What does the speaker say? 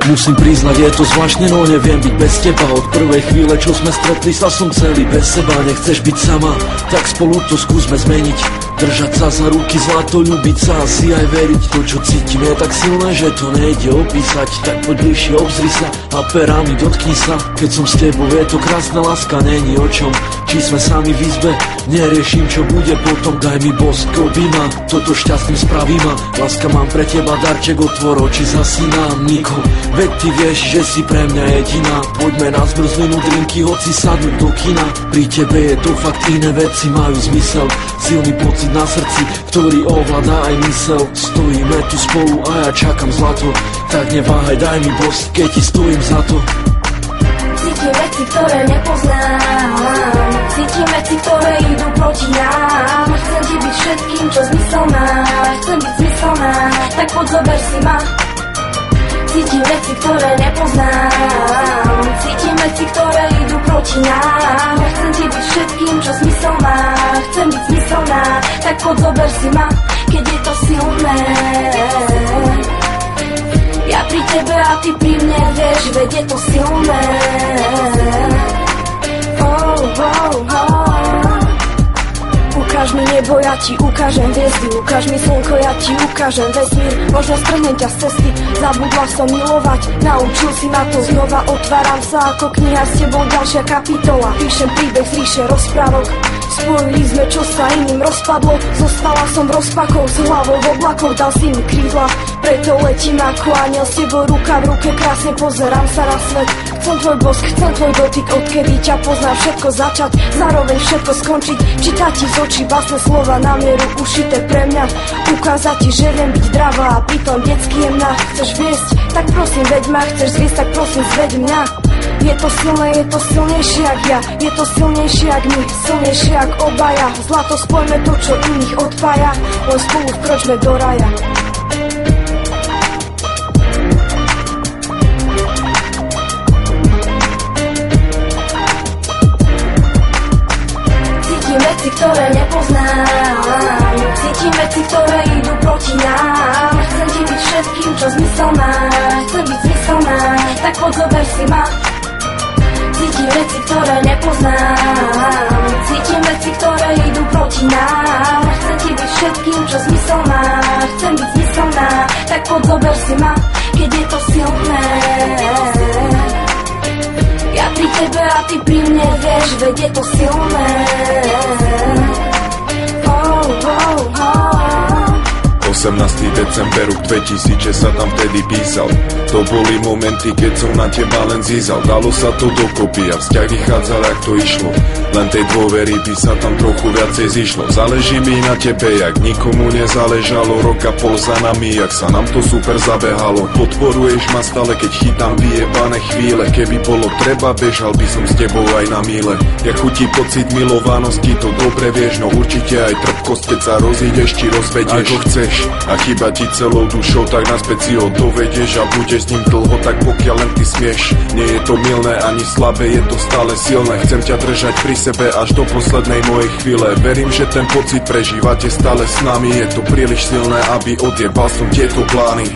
Musím priznať, je to zvláštne, no neviem byť bez teba. Od prvej chvíle, čo sme stretli sa, som celý bez seba. Nechceš byť sama, tak spolu to skúsme zmeniť. Držať sa za ruky, zlato, ľúbiť sa, asi aj veriť. To, čo cítim, je tak silné, že to nejde opísať. Tak poď bližšie, obzri sa a perami dotkni sa. Keď som s tebou, je to krásna láska, není o čom. Či sme sami v izbe, neriešim, čo bude potom. Daj mi bosk, objíma, toto šťastným spraví ma. Láska, mám pre teba darček, otvor oči, zasínam nikom. Veď ty vieš, že si pre mňa jediná. Poďme na zmrzlinu, drinky, hoci sadnúť do kina. Pri tebe je to fakt, iné veci majú zmysel. Silný pocit na srdci, ktorý ovládá aj mysel. Stojíme tu spolu a ja čakám zlato. Tak neváhaj, daj mi bosk, keď ti stojím za to. Cítim veci, ktoré nepoznám. Cítim veci, ktoré idú proti nám. Chcem ti byť všetkým, čo zmysel má. Chcem byť zmyselná, tak poď zober si ma. Cítim veci, ktoré nepoznám. Cítim veci, ktoré idú proti nám. Chcem ti byť všetkým, čo zmysel má. Chcem byť zmyselná, tak poď zober si ma. Keď je to silné, ja pri tebe a ty pri mne, vieš, veď je to silné. Oh, oh, oh. Ukáž mi nebo, ja ti ukážem hviezdy. Ukáž mi slnko, ja ti ukážem vesmír. Možno strhnem ťa z cesty, zabudla som milovať. Naučil si ma to znova, otváram sa ako kniha, s tebou ďalšia kapitola. Píšem príbeh z ríše rozprávok. Spojili sme, čo sa iným rozpadlo. Zostala som rozpakou, s hlavou v oblakoch, dal si mi krídla. Preto letím ako aniel, s tebou ruka v ruke, krásne pozerám sa na svet. Chcem tvoj bosk, chcem tvoj dotyk, odkedy ťa poznám, všetko začať, zároveň všetko skončiť. Čítať ti z očí vlastné slova na mieru, ušité pre mňa. Ukázať ti, že viem byť dravá a pritom detsky jemná. Chceš viesť, tak prosím veď ma, chceš zviesť, tak prosím zveď mňa. Je to silné, je to silnejšie jak ja. Je to silnejšie jak my, silnejšie jak obaja. Zlato, spojme to, čo iných odpája. Len spolu vkročme do raja. Cítim veci, ktoré nepoznám. Cítim veci, ktoré idú proti nám. Chcem ti byť všetkým, čo zmysel má. Chcem byť zmyselná, tak poď zober si ma. Cítim veci, ktoré nepoznám. Cítim veci, ktoré idú proti nám. Chcem ti byť všetkým, čo zmysel má. Chcem byť zmyselná, tak poď zober si ma. Keď je to silné, ja pri tebe a ty pri mne, vieš, veď je to silné. Oh, oh, oh. 18. december 2000, sa tam vtedy písal. To boli momenty, keď som na teba len zízal. Dalo sa to dokopy a vzťah vychádzal, jak to išlo. Len tej dôvery by sa tam trochu viacej zišlo. Záleží mi na tebe, jak nikomu nezáležalo. Rok a pol za nami, jak sa nám to super zabehalo. Podporuješ ma stále, keď chytám vyjebané chvíle. Keby bolo treba, bežal by som s tebou aj na míle. Jak chutí pocit milovanosti, to dobre vieš. No určite aj trpkosť, keď sa rozídeš či rozvedieš. Ako chceš a chyba ti celou dušou, tak naspäť si ho dovedieš a budeš s ním dlho, tak pokiaľ len ty smieš. Nie je to mylné ani slabé, je to stále silné. Chcem ťa držať pri sebe až do poslednej mojej chvíle. Verím, že ten pocit prežívate stále s nami. Je to príliš silné, aby odjebal som tieto plány.